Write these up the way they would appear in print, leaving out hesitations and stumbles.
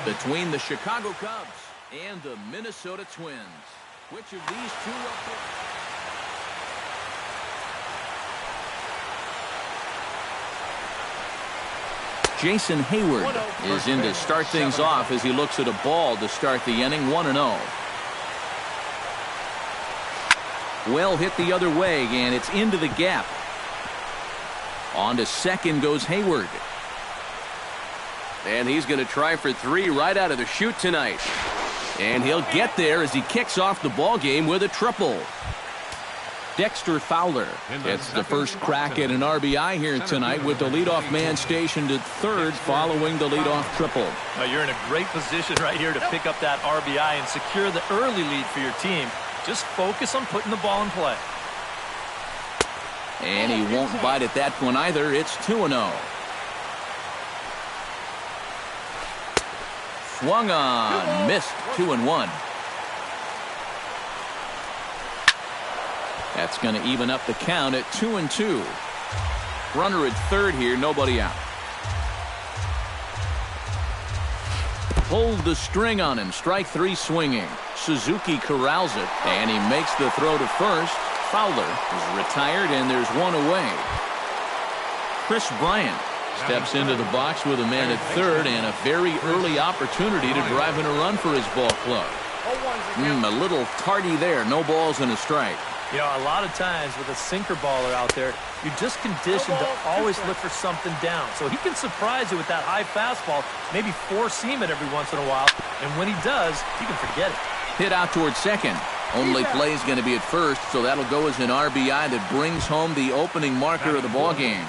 between the Chicago Cubs and the Minnesota Twins. Which of these two will pick? Jason Hayward is in to start things off as he looks at a ball to start the inning. 1-0. Well hit the other way, and it's into the gap. On to second goes Hayward. And he's going to try for 3 right out of the chute tonight. And he'll get there as he kicks off the ball game with a triple. Dexter Fowler gets the first crack at an RBI here tonight with the leadoff man stationed at third following the leadoff triple. You're in a great position right here to pick up that RBI and secure the early lead for your team. Just focus on putting the ball in play. And he won't bite at that one either. It's 2-0. Swung on, missed. 2-1. That's going to even up the count at 2-2. Runner at third here, nobody out. Pulled the string on him. Strike 3 swinging. Suzuki corrals it, and he makes the throw to first. Fowler is retired, and there's one away. Chris Bryant steps into the box with a man at third and a very early opportunity to drive in a run for his ball club. A little tardy there. No balls and a strike. You know, a lot of times with a sinker baller out there, you're just conditioned to always look for something down. So he can surprise you with that high fastball, maybe four-seam it every once in a while. And when he does, you can forget it. Hit out towards second. Only play is going to be at first, so that'll go as an RBI that brings home the opening marker of the ball game.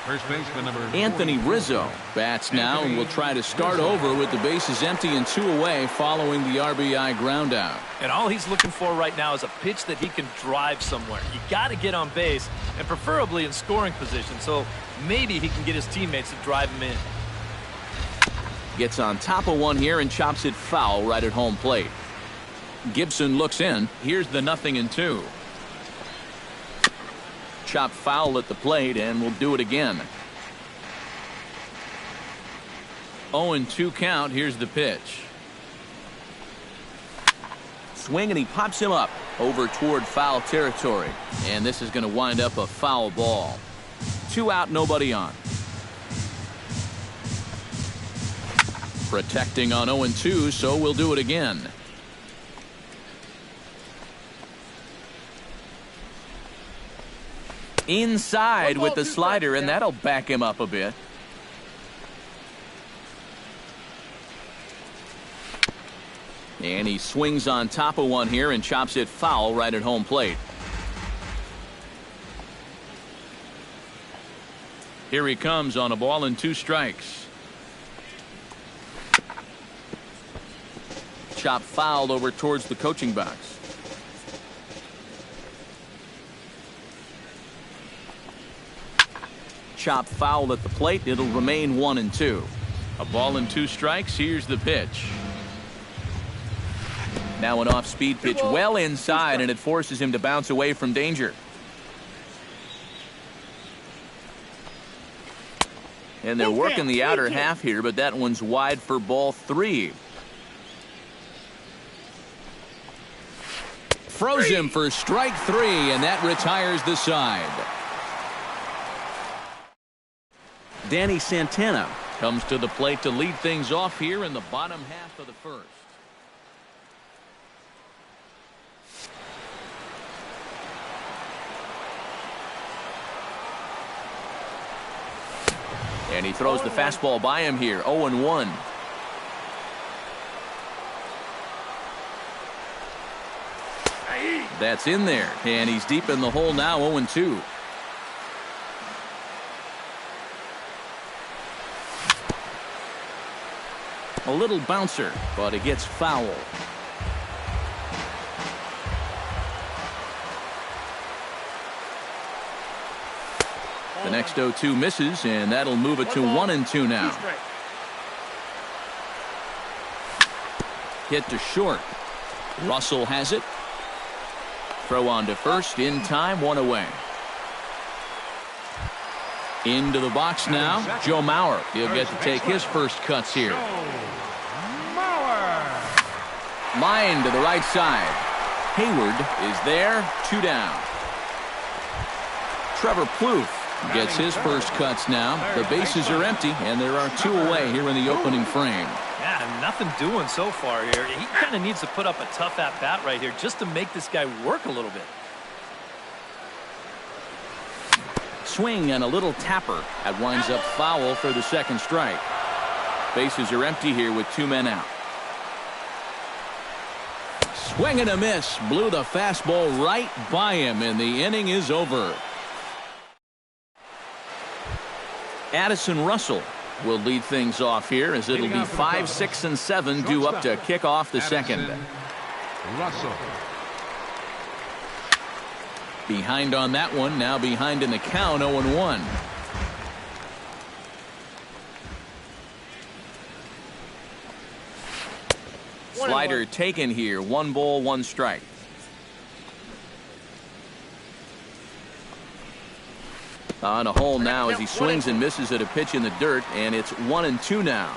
First baseman number Anthony Rizzo bats now and will try to start over with the bases empty and 2 away following the RBI ground out. And all he's looking for right now is a pitch that he can drive somewhere. You got to get on base, and preferably in scoring position, so maybe he can get his teammates to drive him in. Gets on top of one here and chops it foul right at home plate. Gibson looks in. Here's the 0-2. Chop foul at the plate, and we'll do it again. 0-2 count. Here's the pitch. Swing, and he pops him up over toward foul territory. And this is going to wind up a foul ball. 2 out, nobody on. Protecting on 0-2, so we'll do it again. Inside with the slider, and that'll back him up a bit. And he swings on top of one here and chops it foul right at home plate. Here he comes on a ball and 2 strikes. Chop fouled over towards the coaching box. Chop foul at the plate. It'll remain 1-2. A ball and 2 strikes. Here's the pitch. Now an off-speed pitch well inside, and it forces him to bounce away from danger. And they're working the outer half here, but that one's wide for ball 3. Froze him for strike 3, and that retires the side. Danny Santana comes to the plate to lead things off here in the bottom half of the first. And he throws the fastball by him here. 0-1. That's in there, and he's deep in the hole now. 0-2. A little bouncer, but it gets foul. The next 0-2 misses, and that'll move it to 1-2 now. Hit to short. Russell has it. Throw on to first in time, 1 away. Into the box now, Joe Mauer. He'll get to take his first cuts here. Line to the right side. Hayward is there. 2 down. Trevor Plouffe gets his first cuts now. The bases are empty, and there are 2 away here in the opening frame. Yeah, nothing doing so far here. He kind of needs to put up a tough at-bat right here just to make this guy work a little bit. Swing and a little tapper. That winds up foul for the second strike. Bases are empty here with 2 men out. Swing and a miss. Blew the fastball right by him, and the inning is over. Addison Russell will lead things off here as it'll be 5, 6, and 7 due up to kick off the second. Russell. Behind on that one, now behind in the count, 0-1. Slider taken here, 1 ball, 1 strike. On a hole now as he swings and misses at a pitch in the dirt, and it's 1-2 now.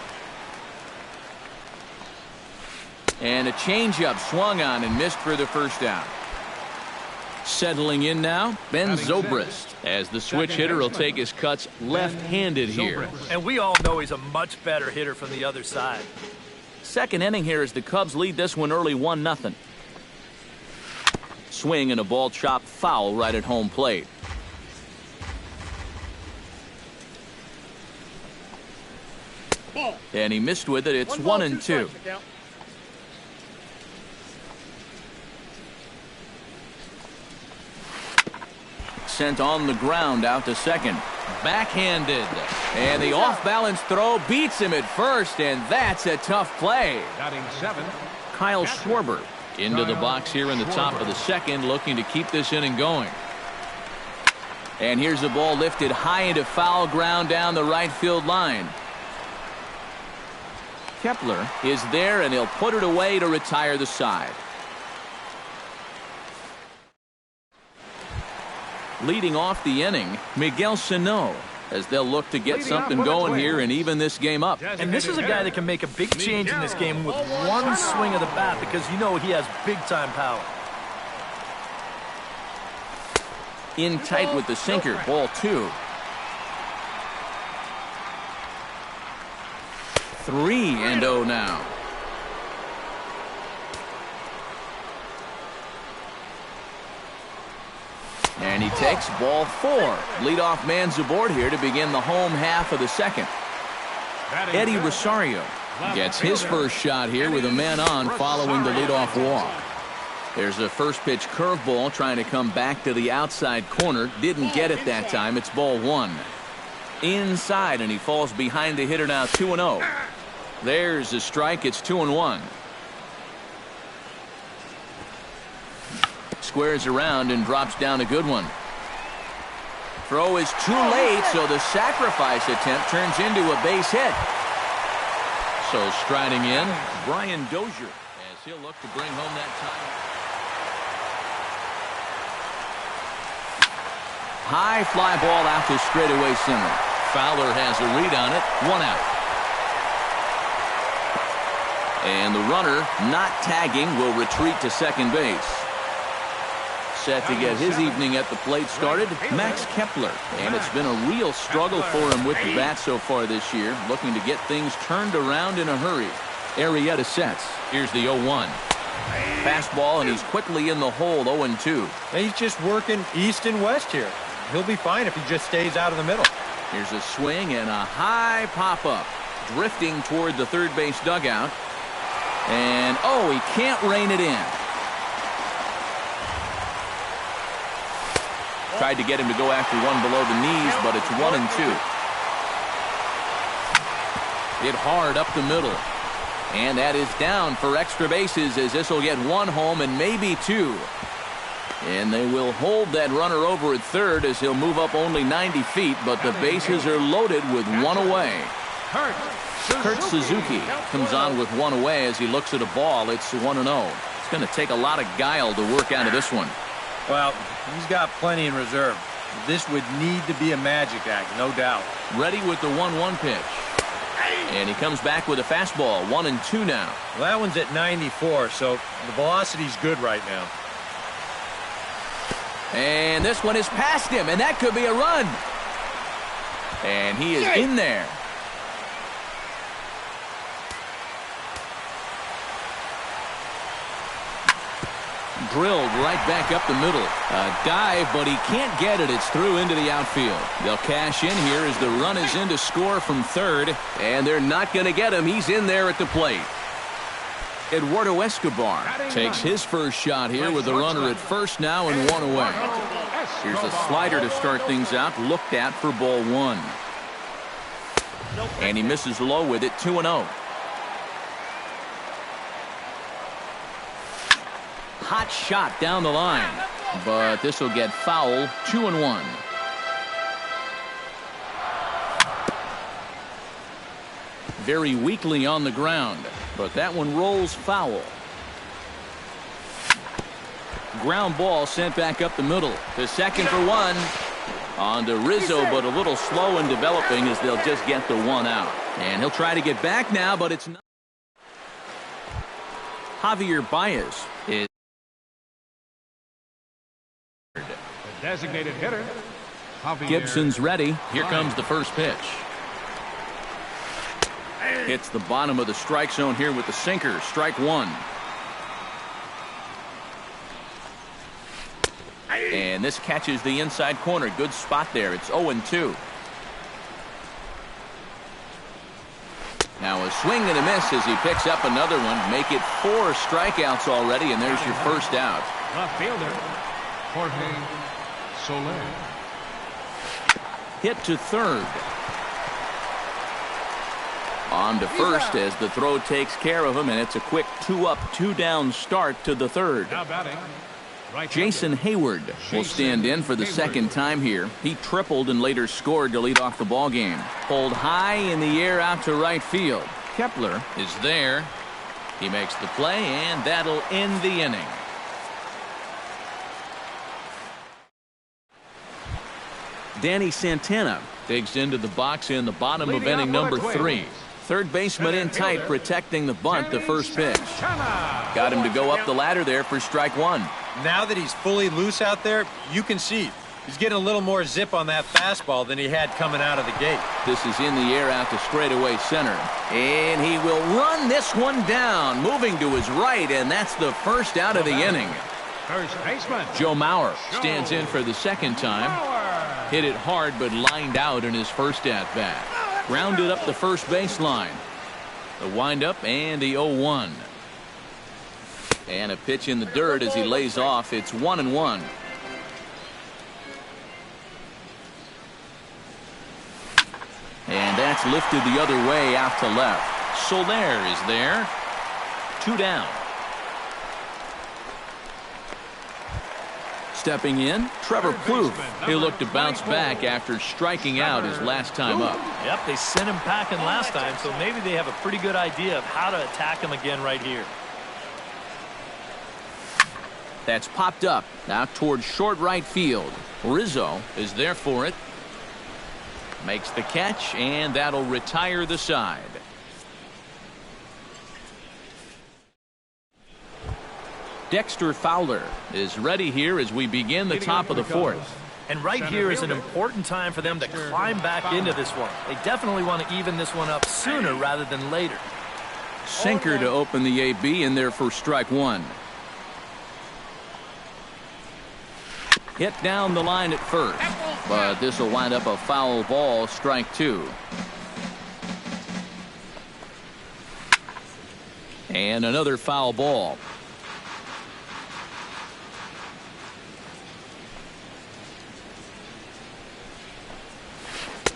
And a changeup swung on and missed for the first out. Settling in now, Ben Zobrist, as the switch hitter will take his cuts left-handed here. And we all know he's a much better hitter from the other side. Second inning here as the Cubs lead this one early 1-0. Swing and a ball chopped foul right at home plate. And he missed with it. It's 1-2. Sent on the ground out to second. Backhanded. And the off-balance throw beats him at first, and that's a tough play. Batting 7. Kyle Schwarber into the box here in the top of the second, looking to keep this inning going. And here's the ball lifted high into foul ground down the right field line. Kepler is there, and he'll put it away to retire the side. Leading off the inning, Miguel Sano, as they'll look to get something going here and even this game up. And this is a guy that can make a big change in this game with one swing of the bat, because you know he has big-time power. In tight with the sinker, ball 2. 3-0 now. And he takes ball 4. Leadoff man's aboard here to begin the home half of the second. Eddie Rosario gets his first shot here with a man on following the leadoff walk. There's a first pitch curveball trying to come back to the outside corner. Didn't get it that time. It's ball 1. Inside, and he falls behind the hitter now, 2-0. There's a strike. It's 2-1. Squares around and drops down a good one. Throw is too late, so the sacrifice attempt turns into a base hit. So striding in, Brian Dozier, as he'll look to bring home that time. High fly ball out to straightaway center. Fowler has a read on it. 1 out. And the runner, not tagging, will retreat to second base. Set to get his evening at the plate started, Max Kepler. And it's been a real struggle for him with the bat so far this year, looking to get things turned around in a hurry. Arrieta sets. Here's the 0-1. Fastball, and he's quickly in the hole, 0-2. He's just working east and west here. He'll be fine if he just stays out of the middle. Here's a swing and a high pop-up. Drifting toward the third base dugout. And, oh, he can't rein it in. Tried to get him to go after one below the knees, but it's 1-2. Hit hard up the middle. And that is down for extra bases, as this will get 1 home and maybe 2. And they will hold that runner over at third as he'll move up only 90 feet, but the bases are loaded with 1 away. Kurt Suzuki comes on with 1 away as he looks at a ball. It's 1-0. It's going to take a lot of guile to work out of this one. Well, he's got plenty in reserve. This would need to be a magic act, no doubt. Ready with the 1-1 pitch. And he comes back with a fastball, 1-2 now. Well, that one's at 94, so the velocity's good right now. And this one is past him, and that could be a run. And he is in there. Drilled right back up the middle. A dive, but he can't get it. It's through into the outfield. They'll cash in here as the run is in to score from third. And they're not going to get him. He's in there at the plate. Eduardo Escobar takes his first shot here with the runner at first now and one away. Here's a slider to start things out. Looked at for ball one. And he misses low with it, 2-0. Hot shot down the line, but this will get foul, 2-1. Very weakly on the ground, but that one rolls foul. Ground ball sent back up the middle. The second for one. On to Rizzo, but a little slow in developing as they'll just get the one out. And he'll try to get back now, but it's not. Javier Baez is The designated hitter, Javier. Gibson's ready. Here comes the first pitch. Hits the bottom of the strike zone here with the sinker. Strike one. And this catches the inside corner. Good spot there. It's 0-2. Now a swing and a miss as he picks up another one. Make it 4 strikeouts already, and there's your first out. Left fielder, Jorge Soler. Hit to third. On to first as the throw takes care of him, and it's a quick 2-up, 2-down start to the third. Now batting, right Jason Hayward will stand in for the second time here. He tripled and later scored to lead off the ball game. Pulled high in the air out to right field. Kepler is there. He makes the play, and that'll end the inning. Danny Santana digs into the box in the bottom of inning number 3. Third baseman in tight, protecting the bunt, the first pitch. Got him to go up the ladder there for strike one. Now that he's fully loose out there, you can see he's getting a little more zip on that fastball than he had coming out of the gate. This is in the air out to straightaway center. And he will run this one down, moving to his right, and that's the first out of the inning. First baseman, Joe Mauer stands in for the second time. Hit it hard, but lined out in his first at-bat. Rounded up the first baseline. The windup and the 0-1. And a pitch in the dirt as he lays off. It's 1-1. And that's lifted the other way out to left. Soler is there. 2 down. Stepping in, Trevor Plouffe. He'll look to bounce back after striking out his last time up. Yep, they sent him packing last time, so maybe they have a pretty good idea of how to attack him again right here. That's popped up out towards short right field. Rizzo is there for it. Makes the catch, and that'll retire the side. Dexter Fowler is ready here as we begin the top of the fourth. And right here is an important time for them to climb back into this one. They definitely want to even this one up sooner rather than later. Sinker to open the AB in there for strike one. Hit down the line at first, but this will wind up a foul ball, strike two. And another foul ball.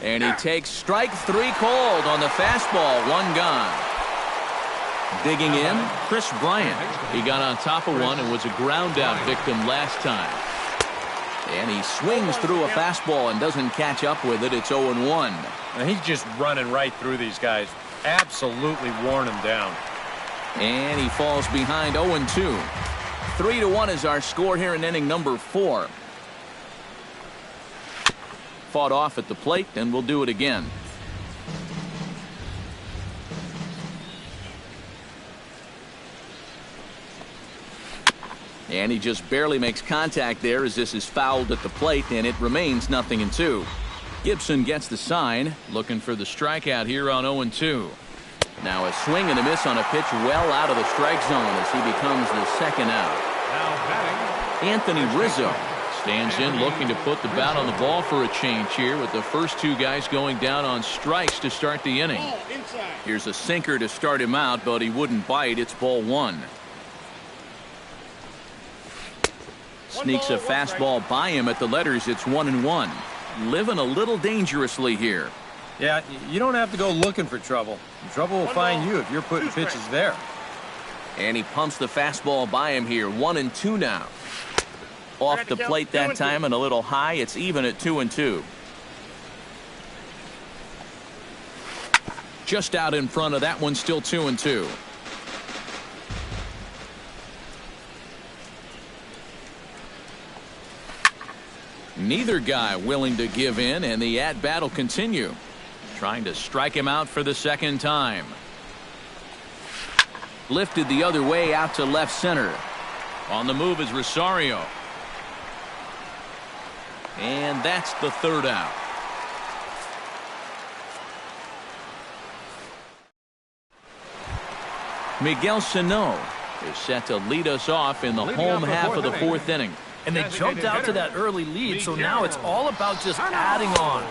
And he takes strike 3 called on the fastball, 1 gone. Digging in, Chris Bryant. He got on top of one and was a ground out victim last time. And he swings through a fastball and doesn't catch up with it. It's 0-1. And he's just running right through these guys. Absolutely worn them down. And he falls behind 0-2. 3-1 is our score here in inning number 4. Fought off at the plate, and we'll do it again. And he just barely makes contact there as this is fouled at the plate, and it remains 0-2. Gibson gets the sign, looking for the strikeout here on 0-2. Now a swing and a miss on a pitch well out of the strike zone as he becomes the second out. Now batting, Anthony Rizzo stands in, looking to put the bat on the ball for a change here, with the first two guys going down on strikes to start the inning. Here's a sinker to start him out, but he wouldn't bite. It's ball one. Sneaks a fastball by him at the letters. It's 1-1. Living a little dangerously here. Yeah, you don't have to go looking for trouble. Trouble will find you if you're putting pitches there. And he pumps the fastball by him here. 1-2 now. Off the plate that time and a little high. It's even at 2-2. Just out in front of that one, still 2-2. Neither guy willing to give in, and the at-bat will continue. Trying to strike him out for the second time. Lifted the other way out to left center. On the move is Rosario. And that's the third out. Miguel Sano is set to lead us off in the home half of the fourth inning. And they jumped out to that early lead, so now it's all about just adding on.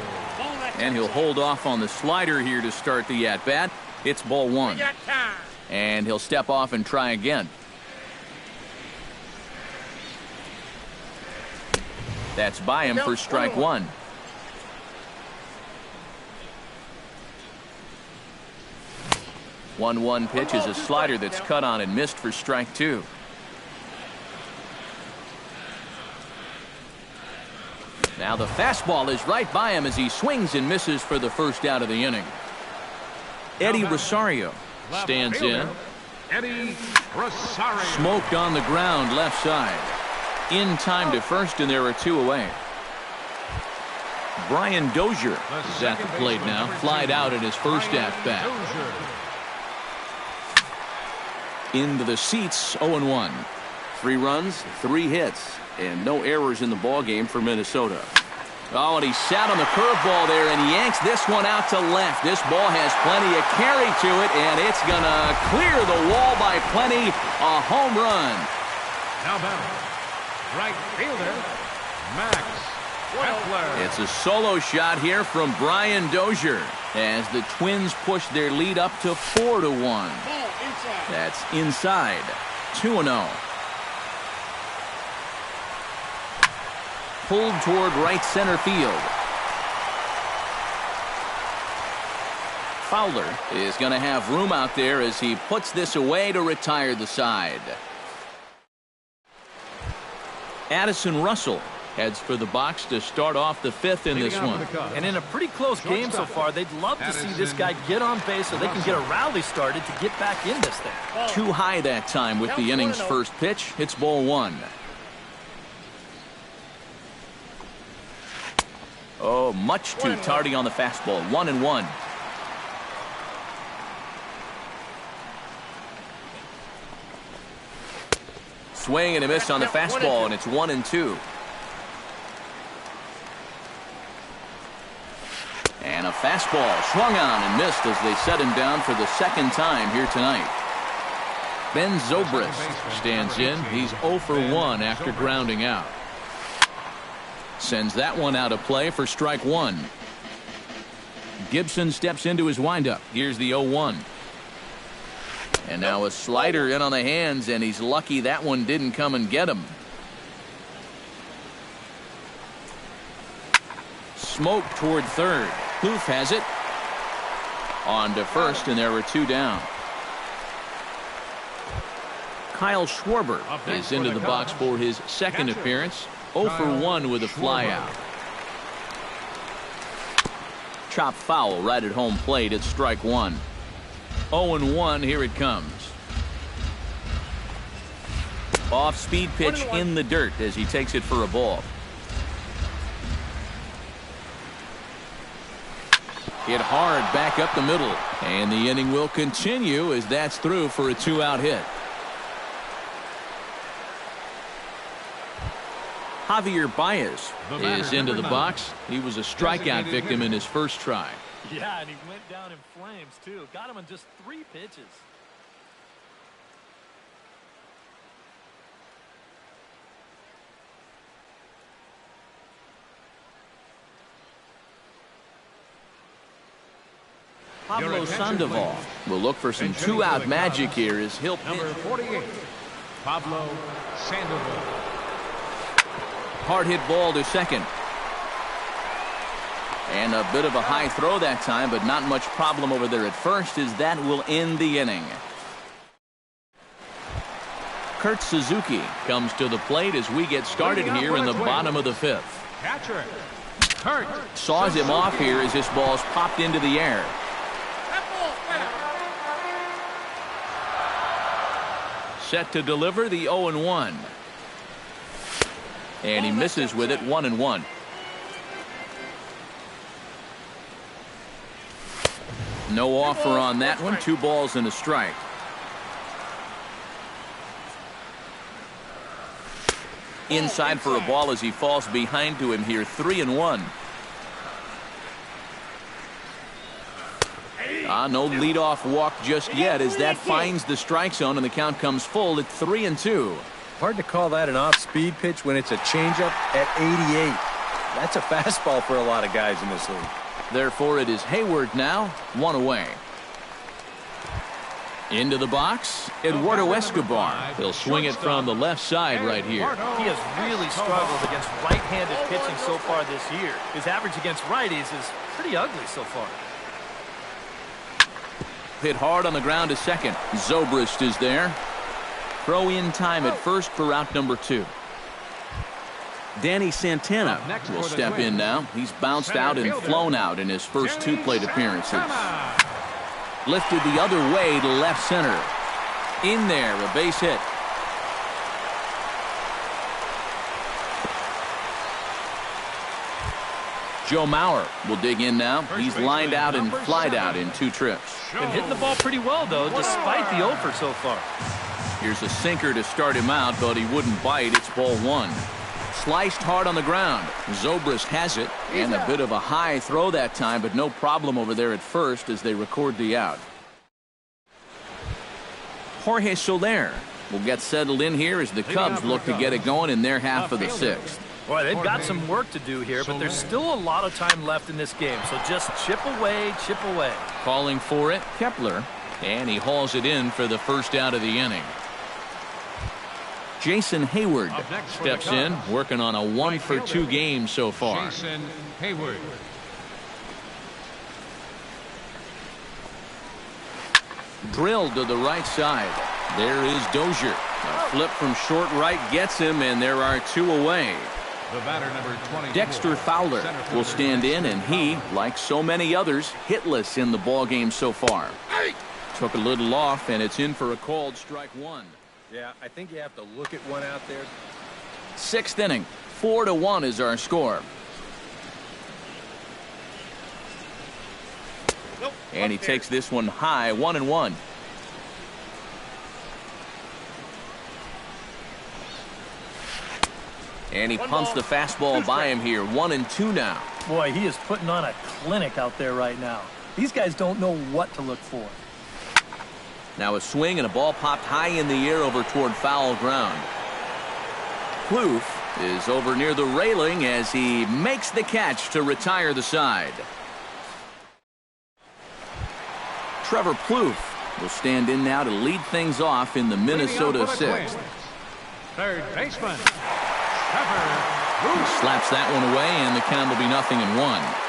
And he'll hold off on the slider here to start the at-bat. It's ball one. And he'll step off and try again. That's by him for strike one. One pitch is a slider that's cut on and missed for strike two. Now the fastball is right by him as he swings and misses for the first out of the inning. Eddie Rosario stands in. Eddie Rosario. Smoked on the ground left side. In time to first, and there are two away. Brian Dozier is at the plate now. Flied out in his first at-bat. Into the seats, 0-1. 3 runs, 3 hits, and no errors in the ballgame for Minnesota. Oh, and he sat on the curveball there and yanks this one out to left. This ball has plenty of carry to it, and it's going to clear the wall by plenty. A home run. Now batting, right fielder, Max Kepler. It's a solo shot here from Brian Dozier as the Twins push their lead up to 4-1. That's inside. 2-0. Pulled toward right center field. Fowler is going to have room out there as he puts this away to retire the side. Addison Russell heads for the box to start off the 5th in this one. And in a pretty close game so far, they'd love to see this guy get on base so they can get a rally started to get back in this thing. Too high that time with the inning's first pitch. It's ball one. Oh, much too tardy on the fastball. 1-1. Swing and a miss on the fastball, and it's 1-2. And a fastball swung on and missed as they set him down for the second time here tonight. Ben Zobrist stands in. He's 0 for 1 after grounding out. Sends that one out of play for strike one. Gibson steps into his windup. Here's the 0-1. And now a slider in on the hands, and he's lucky that one didn't come and get him. Smoke toward third. Huth has it. On to first, and there were 2 down. Kyle Schwarber is into the box for his second appearance. 0 for 1 with a flyout. Chop foul right at home plate. It's strike one. 0-1. Here it comes. Off speed pitch in the dirt as he takes it for a ball. Hit hard back up the middle, and the inning will continue as that's through for a 2-out hit. Javier Baez is into the box. He was a strikeout victim in his first try. Yeah, and he went down in flames, too. Got him on just 3 pitches. Pablo Sandoval will look for some two-out magic here as he'll pitch. Number 48, Pablo Sandoval. Hard hit ball to second. And a bit of a high throw that time, but not much problem over there at first, as that will end the inning. Kurt Suzuki comes to the plate as we get started here in the bottom of the 5th. Catcher, Kurt. Saws him off here as this ball's popped into the air. Set to deliver the 0-1. And he misses with it, 1-1. No offer on that one. 2 balls and a strike. Inside for a ball as he falls behind to him here, 3-1. No leadoff walk just yet as that finds the strike zone and the count comes full at 3-2. Hard to call that an off-speed pitch when it's a changeup at 88. That's a fastball for a lot of guys in this league. Therefore, it is Hayward now, 1 away. Into the box, Eduardo Escobar. He'll swing it from the left side right here. He has really struggled against right-handed pitching so far this year. His average against righties is pretty ugly so far. Hit hard on the ground to second. Zobrist is there. Throw in time at first for out number 2. Danny Santana will step in now. He's bounced out and flown out in his first 2 plate appearances. Lifted the other way to left center. In there, a base hit. Joe Mauer will dig in now. He's lined out and flied out in 2 trips. Been hitting the ball pretty well, though, despite the over so far. Here's a sinker to start him out, but he wouldn't bite. It's ball 1. Sliced hard on the ground. Zobrist has it, and a bit of a high throw that time, but no problem over there at first as they record the out. Jorge Soler will get settled in here as the Cubs look to get it going in their half of the 6th. Boy, they've got some work to do here, but there's still a lot of time left in this game, so just chip away, chip away. Calling for it, Kepler, and he hauls it in for the first out of the inning. Jason Hayward steps in, working on a 1-for-2 game so far. Jason Hayward. Drilled to the right side. There is Dozier. A flip from short right gets him, and there are 2 away. The batter, number 24. Dexter Fowler will stand in, and he, like so many others, hitless in the ballgame so far. Took a little off, and it's in for a called strike 1. Yeah, I think you have to look at one out there. 6th inning, 4-1 is our score. And he takes this one high, 1-1. And he pumps the fastball by him here, 1-2 now. Boy, he is putting on a clinic out there right now. These guys don't know what to look for. Now a swing and a ball popped high in the air over toward foul ground. Plouffe is over near the railing as he makes the catch to retire the side. Trevor Plouffe will stand in now to lead things off in the Minnesota 6th. Third baseman, Trevor He slaps that one away, and the count will be 0-1.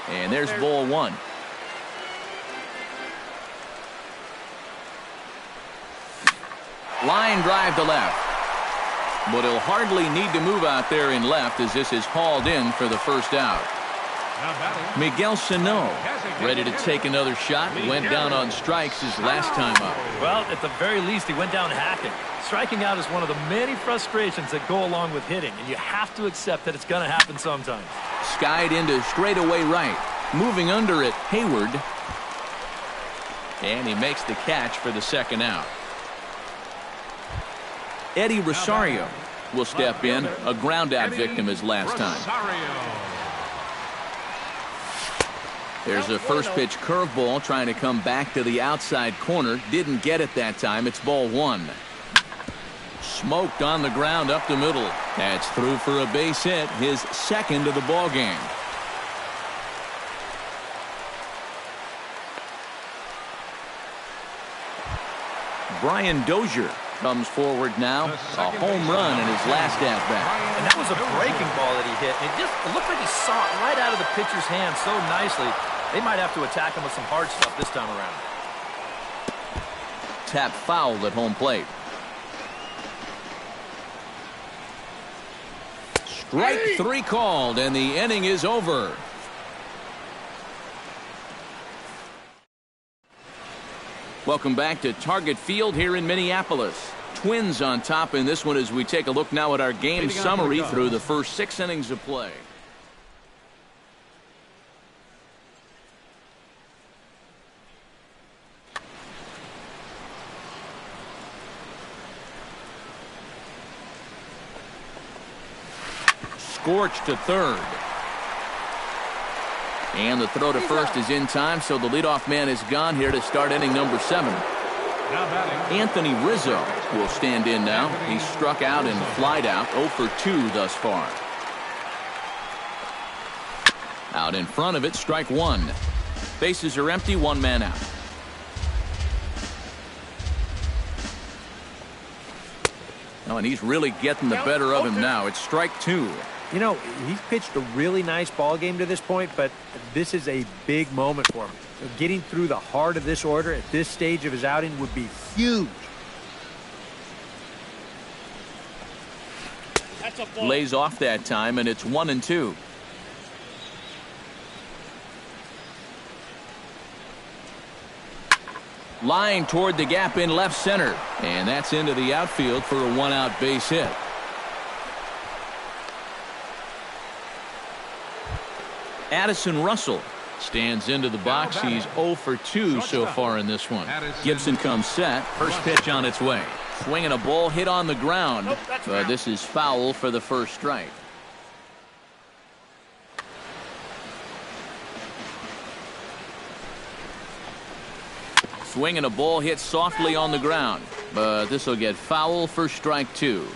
And there's ball 1. Line drive to left. But he'll hardly need to move out there in left as this is hauled in for the first out. Miguel Sano ready to take another shot. Went down on strikes his last time up. Well, at the very least, he went down hacking. Striking out is one of the many frustrations that go along with hitting, and you have to accept that it's going to happen sometimes. Skied into straightaway right. Moving under it, Hayward. And he makes the catch for the second out. Eddie Rosario will step in. A ground-out victim as last time. There's a first-pitch curveball trying to come back to the outside corner. Didn't get it that time. It's ball one. Smoked on the ground up the middle. That's through for a base hit, his second of the ball game. Brian Dozier comes forward now. A home run in his last at-bat. And that was a breaking ball that he hit. It looked like he saw it right out of the pitcher's hand so nicely. They might have to attack him with some hard stuff this time around. Tap foul at home plate. Strike three called, and the inning is over. Welcome back to Target Field here in Minneapolis. Twins on top in this one as we take a look now at our game summary through the first 6 innings of play. Scorch to third. And the throw to first is in time, so the leadoff man is gone here to start inning number 7. Anthony Rizzo will stand in now. He's struck out and flied out, 0 for 2 thus far. Out in front of it, strike one. Bases are empty, 1 man out. Oh, and he's really getting the better of him now. It's strike 2. You know, he's pitched a really nice ball game to this point, but this is a big moment for him. Getting through the heart of this order at this stage of his outing would be huge. Lays off that time, and it's 1-2. Line toward the gap in left center, and that's into the outfield for a 1-out base hit. Addison Russell stands into the box. He's 0 for 2 so far in this one. Gibson comes set. First pitch on its way. Swinging a ball hit on the ground. But this is foul for the first strike. Swinging a ball hit softly on the ground. But this will get foul for strike 2.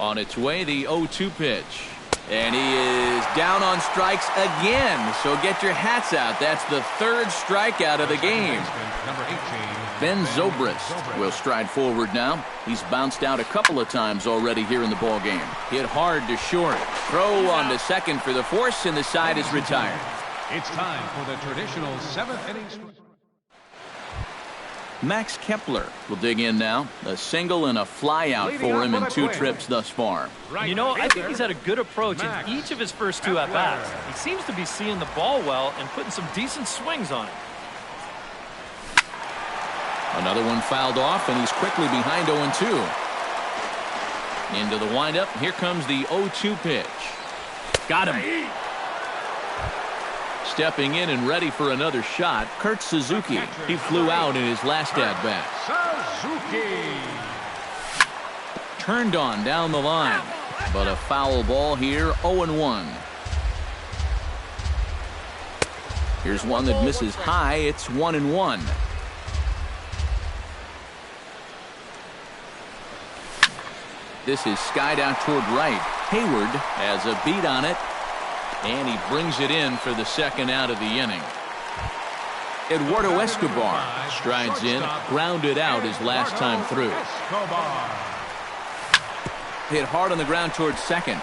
On its way, the 0-2 pitch. And he is down on strikes again. So get your hats out. That's the 3rd strikeout of the game. Ben Zobrist will stride forward now. He's bounced out a couple of times already here in the ball game. Hit hard to short. Throw on to second for the force, and the side is retired. It's time for the traditional 7th inning. Max Kepler will dig in now. A single and a fly out for him in 2 trips thus far. You know, I think he's had a good approach in each of his first 2 at-bats. He seems to be seeing the ball well and putting some decent swings on it. Another one fouled off, and he's quickly behind 0-2. Into the windup. Here comes the 0-2 pitch. Got him. Stepping in and ready for another shot, Kurt Suzuki. He flew out in his last at-bat. Suzuki. Turned on down the line, but a foul ball here, 0-1. Here's one that misses high. It's 1-1. This is skied out toward right. Hayward has a beat on it. And he brings it in for the 2nd out of the inning. Eduardo Escobar strides in, grounded out his last time through. Hit hard on the ground towards second.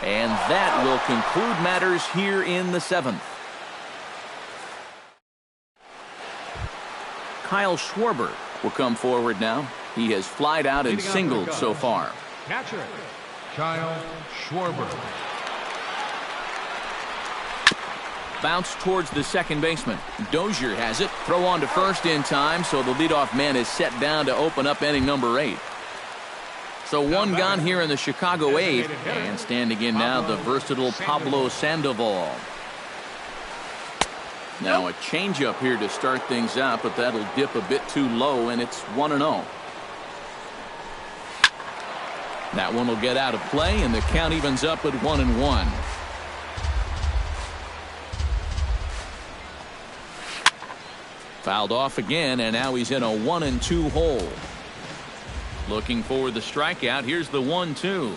And that will conclude matters here in the 7th. Kyle Schwarber will come forward now. He has flied out and singled so far. Catcher, Kyle Schwarber. Bounce towards the second baseman. Dozier has it. Throw on to first in time, so the leadoff man is set down to open up inning number 8. So 1 gone here in the Chicago 8th. And standing in now, the versatile Pablo Sandoval. Now a changeup here to start things out, but that'll dip a bit too low, and it's 1-0. That one will get out of play, and the count evens up at 1-1. Fouled off again, and now he's in a 1-2 hole. Looking for the strikeout. Here's the 1-2.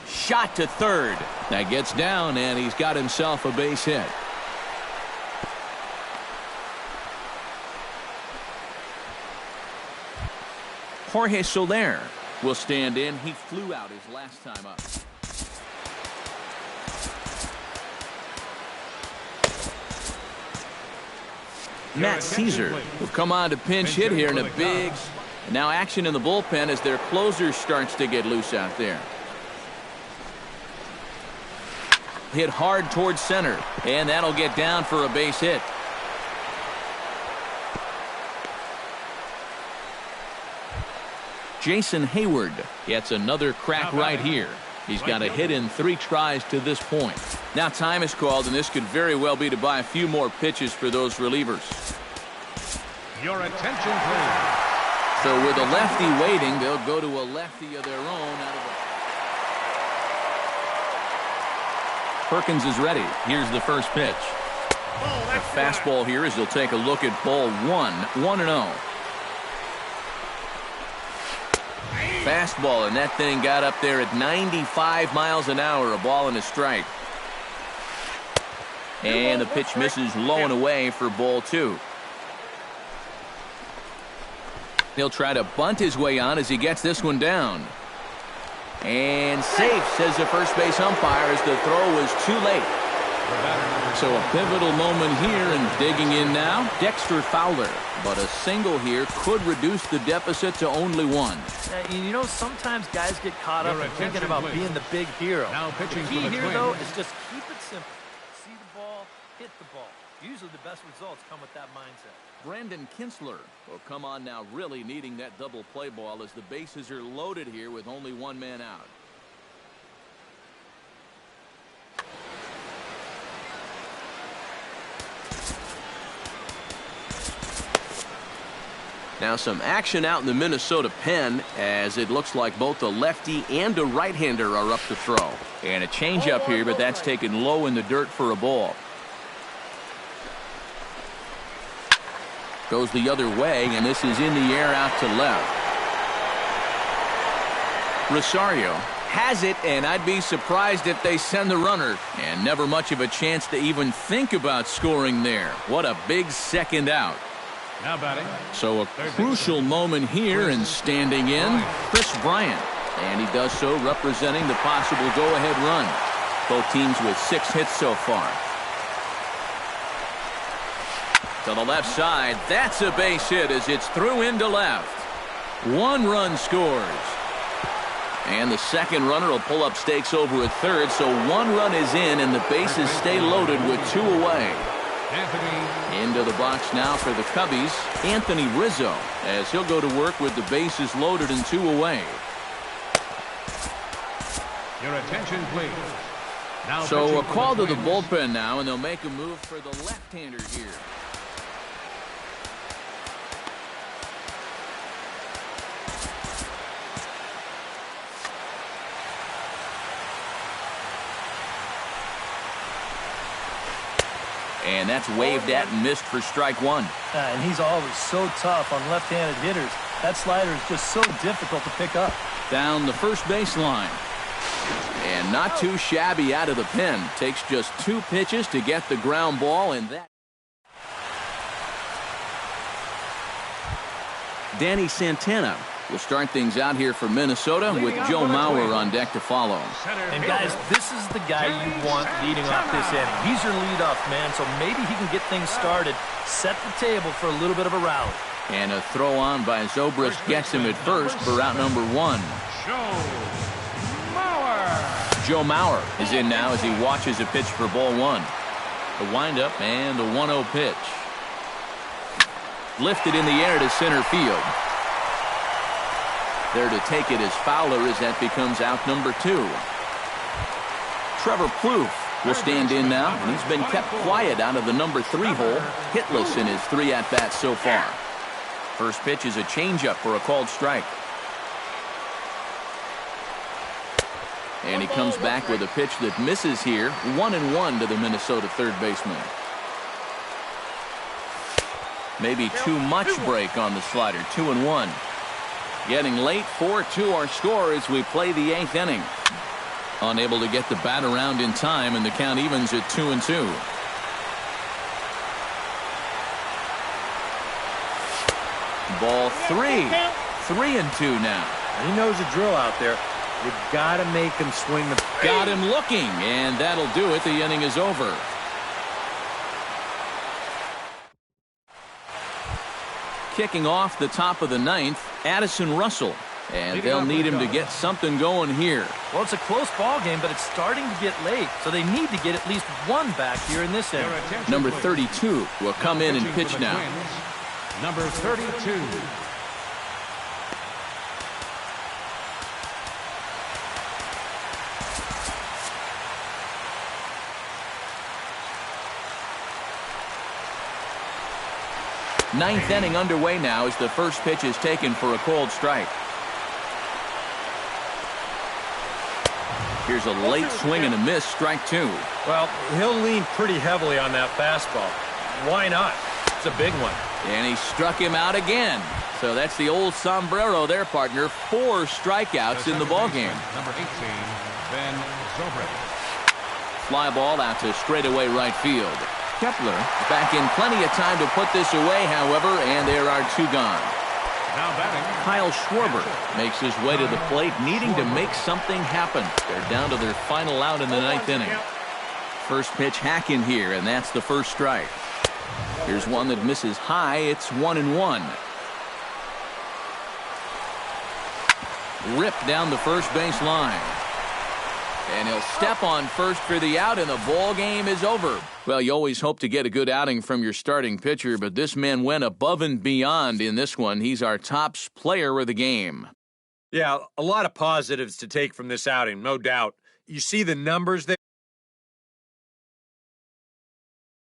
Shot to third. That gets down, and he's got himself a base hit. Jorge Soler will stand in. He flew out his last time up. Matt Caesar will come on to pinch hit here in a big. Now action in the bullpen as their closer starts to get loose out there. Hit hard towards center, and that'll get down for a base hit. Jason Hayward gets another crack right here. He's got a hit in 3 tries to this point. Now time is called, and this could very well be to buy a few more pitches for those relievers. Your attention, please. So with a lefty waiting, they'll go to a lefty of their own. Perkins is ready. Here's the first pitch. A fastball here as he'll take a look at ball 1, 1-0. Fastball, and that thing got up there at 95 miles an hour, a ball and a strike. And the pitch misses low and away for ball 2. He'll try to bunt his way on as he gets this one down. And safe, says the first base umpire, as the throw was too late. So a pivotal moment here, and digging in now, Dexter Fowler. But a single here could reduce the deficit to only 1. You know, sometimes guys get caught up in thinking about being the big hero. Now pitching the key for the here, Twins. though, is just keep it simple. See the ball, hit the ball. Usually the best results come with that mindset. Brandon Kinsler will come on now, really needing that double play ball as the bases are loaded here with only 1 man out. Now some action out in the Minnesota pen, as it looks like both a lefty and a right-hander are up to throw. And a changeup here, but that's taken low in the dirt for a ball. Goes the other way, and this is in the air out to left. Rosario has it, and I'd be surprised if they send the runner. And never much of a chance to even think about scoring there. What a big second out. Now batting. So a crucial moment here, and standing in, Chris Bryant. And he does so representing the possible go-ahead run. Both teams with 6 hits so far. To the left side, that's a base hit as it's through into left. 1 run scores. And the second runner will pull up stakes over at third, so 1 run is in, and the bases stay loaded with 2 away. Anthony. Into the box now for the Cubbies, Anthony Rizzo, as he'll go to work with the bases loaded and 2 away. Your attention, please. Now So a pitching call for to the the Twins. bullpen now, and they'll make a move for the left-hander here. And that's waved at and missed for strike 1. And he's always so tough on left-handed hitters. That slider is just so difficult to pick up. Down the first baseline. And not too shabby out of the pen. Takes just 2 pitches to get the ground ball, and that. Danny Santana will start things out here for Minnesota with Joe Mauer on deck to follow. And guys, this is the guy you want leading off this inning. He's your leadoff man, so maybe he can get things started, set the table for a little bit of a rally. And a throw on by Zobrist gets him at first for out number 1. Joe Mauer is in now as he watches a pitch for ball 1. The windup and the 1-0 pitch. Lifted in the air to center field. There to take it is Fowler as that becomes out number 2. Trevor Plouffe will stand in now, and he's been kept quiet out of the number 3 hole, hitless in his 3 at-bats so far. First pitch is a changeup for a called strike. And he comes back with a pitch that misses here. 1-1 to the Minnesota third baseman. Maybe too much break on the slider. 2-1. Getting late. 4-2 our score as we play the 8th inning. Unable to get the bat around in time, and the count evens at 2-2. Ball 3. 3-2 now. He knows the drill out there. You've got to make him swing the... Got him looking, and that'll do it. The inning is over. Kicking off the top of the 9th, Addison Russell. And they'll need him to get something going here. Well, it's a close ball game, but it's starting to get late, so they need to get at least one back here in this inning. Number 32 will come in and pitch now. Number 32. Ninth inning underway now as the first pitch is taken for a called strike. Here's a late swing and a miss, strike 2. Well, he'll lean pretty heavily on that fastball. Why not? It's a big one. And he struck him out again. So that's the old sombrero there, partner. 4 strikeouts in the ballgame. Number 18, Ben Zobrist. Fly ball out to straightaway right field. Kepler back in plenty of time to put this away, however, and there are 2 gone. Now batting, Kyle Schwarber makes his way to the plate, needing to make something happen. They're down to their final out in the 9th inning. First pitch hack in here, and that's the first strike. Here's one that misses high. It's 1-1. Ripped down the first base line. And he'll step on first for the out, and the ball game is over. Well, you always hope to get a good outing from your starting pitcher, but this man went above and beyond in this one. He's our top player of the game. Yeah, a lot of positives to take from this outing, no doubt. You see the numbers there.